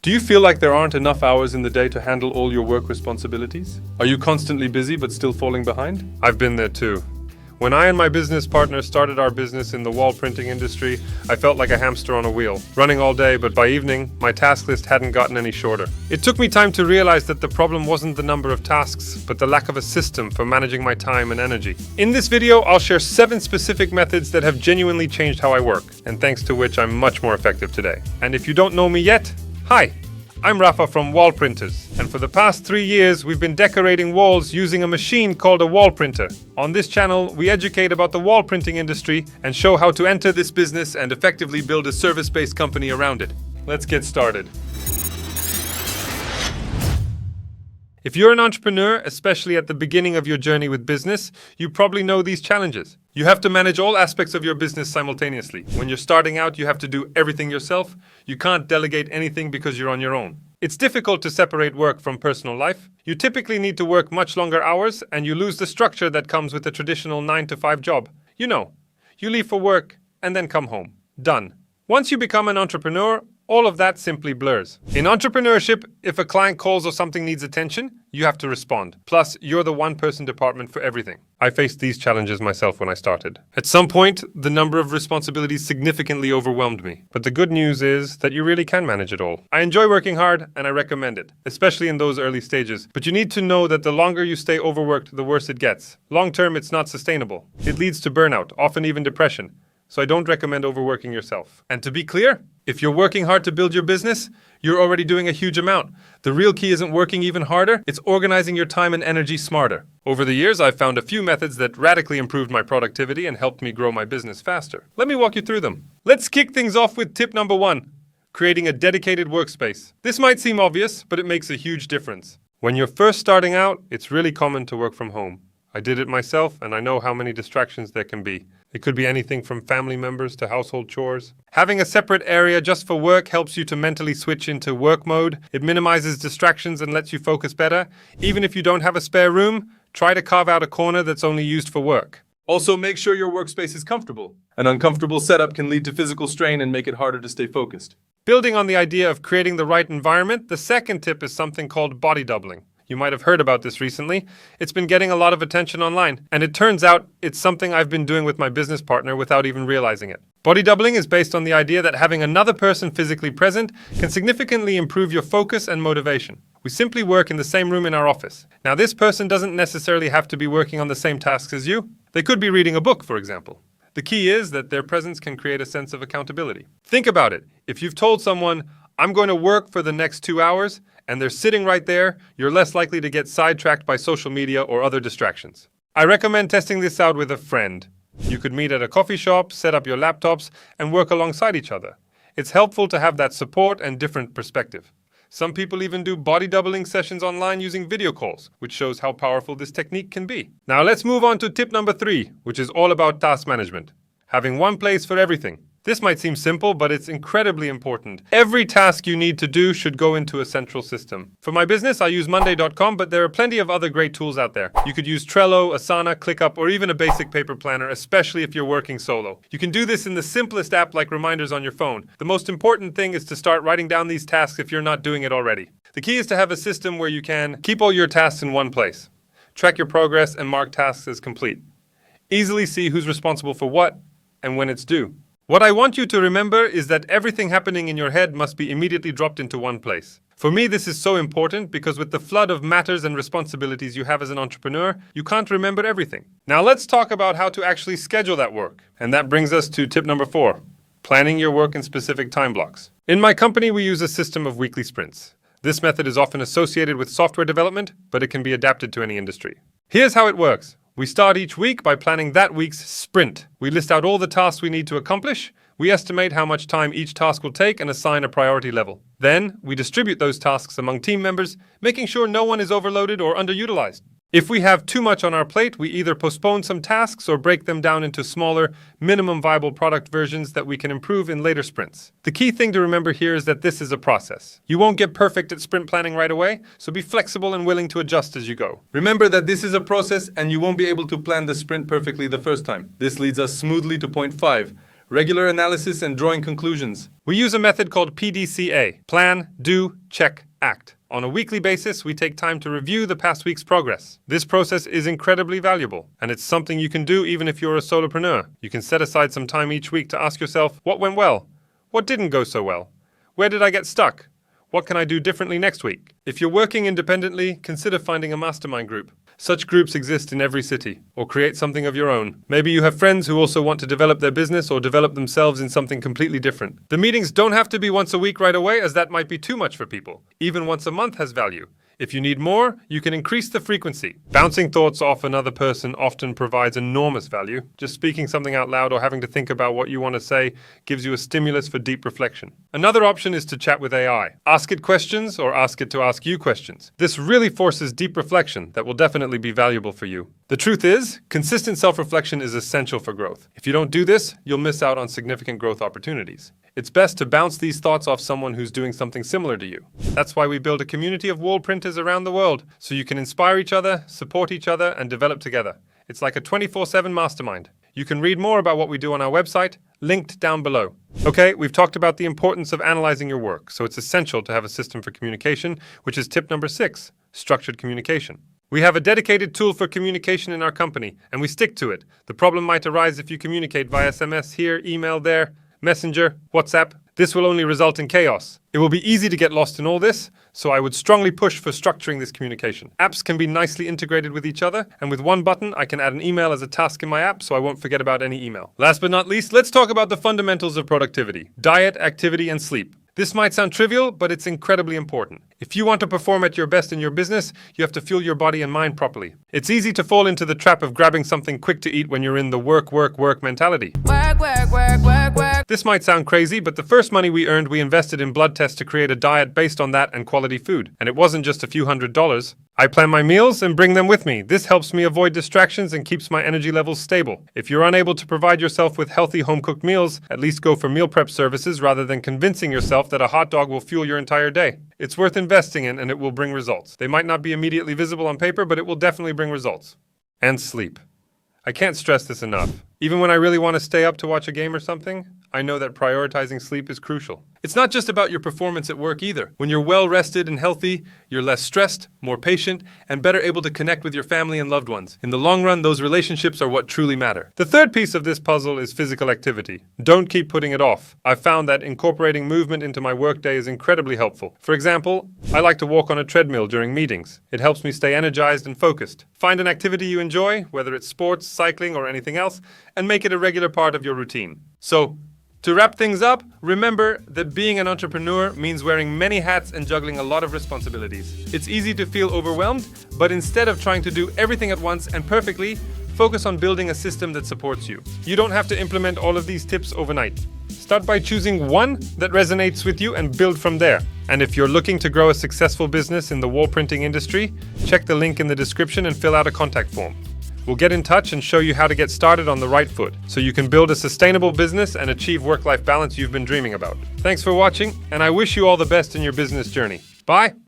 Do you feel like there aren't enough hours in the day to handle all your work responsibilities? Are you constantly busy but still falling behind? I've been there too. When I and my business partner started our business in the wall printing industry, I felt like a hamster on a wheel, running all day, but by evening, my task list hadn't gotten any shorter. It took me time to realize that the problem wasn't the number of tasks, but the lack of a system for managing my time and energy. In this video, I'll share 7 specific methods that have genuinely changed how I work, and thanks to which I'm much more effective today. And if you don't know me yet, hi! I'm Rafa from Wall Printers, and for the past 3 years we've been decorating walls using a machine called a wall printer. On this channel, we educate about the wall printing industry and show how to enter this business and effectively build a service-based company around it. Let's get started. If you're an entrepreneur, especially at the beginning of your journey with business, you probably know these challenges. You have to manage all aspects of your business simultaneously. When you're starting out, you have to do everything yourself. You can't delegate anything because you're on your own. It's difficult to separate work from personal life. You typically need to work much longer hours, and you lose the structure that comes with a traditional 9-to-5 job. You know, you leave for work and then come home. Done. Once you become an entrepreneur, all of that simply blurs. In entrepreneurship, if a client calls or something needs attention, you have to respond. Plus, you're the one-person department for everything. I faced these challenges myself when I started. At some point, the number of responsibilities significantly overwhelmed me. But the good news is that you really can manage it all. I enjoy working hard, and I recommend it, especially in those early stages. But you need to know that the longer you stay overworked, the worse it gets. Long-term, it's not sustainable. It leads to burnout, often even depression. So I don't recommend overworking yourself. And to be clear, if you're working hard to build your business, you're already doing a huge amount. The real key isn't working even harder, it's organizing your time and energy smarter. Over the years, I've found a few methods that radically improved my productivity and helped me grow my business faster. Let me walk you through them. Let's kick things off with tip number 1, creating a dedicated workspace. This might seem obvious, but it makes a huge difference. When you're first starting out, it's really common to work from home. I did it myself, and I know how many distractions there can be. It could be anything from family members to household chores. Having a separate area just for work helps you to mentally switch into work mode. It minimizes distractions and lets you focus better. Even if you don't have a spare room, try to carve out a corner that's only used for work. Also, make sure your workspace is comfortable. An uncomfortable setup can lead to physical strain and make it harder to stay focused. Building on the idea of creating the right environment, the second tip is something called body doubling. You might have heard about this recently. It's been getting a lot of attention online, and it turns out it's something I've been doing with my business partner without even realizing it. Body doubling is based on the idea that having another person physically present can significantly improve your focus and motivation. We simply work in the same room in our office. Now, this person doesn't necessarily have to be working on the same tasks as you. They could be reading a book, for example. The key is that their presence can create a sense of accountability. Think about it. If you've told someone, I'm going to work for the next 2 hours, and they're sitting right there, you're less likely to get sidetracked by social media or other distractions. I recommend testing this out with a friend. You could meet at a coffee shop, set up your laptops, and work alongside each other. It's helpful to have that support and different perspective. Some people even do body doubling sessions online using video calls, which shows how powerful this technique can be. Now let's move on to tip number 3, which is all about task management. Having one place for everything. This might seem simple, but it's incredibly important. Every task you need to do should go into a central system. For my business, I use Monday.com, but there are plenty of other great tools out there. You could use Trello, Asana, ClickUp, or even a basic paper planner, especially if you're working solo. You can do this in the simplest app like reminders on your phone. The most important thing is to start writing down these tasks if you're not doing it already. The key is to have a system where you can keep all your tasks in one place, track your progress, and mark tasks as complete. Easily see who's responsible for what and when it's due. What I want you to remember is that everything happening in your head must be immediately dropped into one place. For me, this is so important because with the flood of matters and responsibilities you have as an entrepreneur, you can't remember everything. Now let's talk about how to actually schedule that work. And that brings us to tip number 4, planning your work in specific time blocks. In my company, we use a system of weekly sprints. This method is often associated with software development, but it can be adapted to any industry. Here's how it works. We start each week by planning that week's sprint. We list out all the tasks we need to accomplish. We estimate how much time each task will take and assign a priority level. Then, we distribute those tasks among team members, making sure no one is overloaded or underutilized. If we have too much on our plate, we either postpone some tasks or break them down into smaller, minimum viable product versions that we can improve in later sprints. The key thing to remember here is that this is a process. You won't get perfect at sprint planning right away, so be flexible and willing to adjust as you go. Remember that this is a process and you won't be able to plan the sprint perfectly the first time. This leads us smoothly to point 5, regular analysis, and drawing conclusions. We use a method called PDCA: plan, do, check, act. On a weekly basis, we take time to review the past week's progress. This process is incredibly valuable, and it's something you can do even if you're a solopreneur. You can set aside some time each week to ask yourself, what went well? What didn't go so well? Where did I get stuck? What can I do differently next week? If you're working independently, consider finding a mastermind group. Such groups exist in every city. Or create something of your own. Maybe you have friends who also want to develop their business or develop themselves in something completely different. The meetings don't have to be once a week right away, as that might be too much for people. Even once a month has value. If you need more, you can increase the frequency. Bouncing thoughts off another person often provides enormous value. Just speaking something out loud or having to think about what you want to say gives you a stimulus for deep reflection. Another option is to chat with AI. Ask it questions or ask it to ask you questions. This really forces deep reflection that will definitely be valuable for you. The truth is, consistent self-reflection is essential for growth. If you don't do this, you'll miss out on significant growth opportunities. It's best to bounce these thoughts off someone who's doing something similar to you. That's why we build a community of wall printers around the world, so you can inspire each other, support each other, and develop together. It's like a 24/7 mastermind. You can read more about what we do on our website, linked down below. Okay, we've talked about the importance of analyzing your work, so it's essential to have a system for communication, which is tip number 6, structured communication. We have a dedicated tool for communication in our company, and we stick to it. The problem might arise if you communicate via SMS here, email there, Messenger, WhatsApp. This will only result in chaos. It will be easy to get lost in all this, so I would strongly push for structuring this communication. Apps can be nicely integrated with each other, and with one button, I can add an email as a task in my app, so I won't forget about any email. Last but not least, let's talk about the fundamentals of productivity: diet, activity, and sleep. This might sound trivial, but it's incredibly important. If you want to perform at your best in your business, you have to fuel your body and mind properly. It's easy to fall into the trap of grabbing something quick to eat when you're in the work mentality. Work. This might sound crazy, but the first money we earned, we invested in blood tests to create a diet based on that and quality food. And it wasn't just a few $100s. I plan my meals and bring them with me. This helps me avoid distractions and keeps my energy levels stable. If you're unable to provide yourself with healthy home-cooked meals, at least go for meal prep services rather than convincing yourself that a hot dog will fuel your entire day. It's worth investing in, and it will bring results. They might not be immediately visible on paper, but it will definitely bring results. And sleep. I can't stress this enough. Even when I really want to stay up to watch a game or something, I know that prioritizing sleep is crucial. It's not just about your performance at work either. When you're well rested and healthy, you're less stressed, more patient, and better able to connect with your family and loved ones. In the long run, those relationships are what truly matter. The third piece of this puzzle is physical activity. Don't keep putting it off. I've found that incorporating movement into my workday is incredibly helpful. For example, I like to walk on a treadmill during meetings. It helps me stay energized and focused. Find an activity you enjoy, whether it's sports, cycling, or anything else, and make it a regular part of your routine. So, to wrap things up, remember that being an entrepreneur means wearing many hats and juggling a lot of responsibilities. It's easy to feel overwhelmed, but instead of trying to do everything at once and perfectly, focus on building a system that supports you. You don't have to implement all of these tips overnight. Start by choosing one that resonates with you and build from there. And if you're looking to grow a successful business in the wall printing industry, check the link in the description and fill out a contact form. We'll get in touch and show you how to get started on the right foot, so you can build a sustainable business and achieve work-life balance you've been dreaming about. Thanks for watching, and I wish you all the best in your business journey. Bye!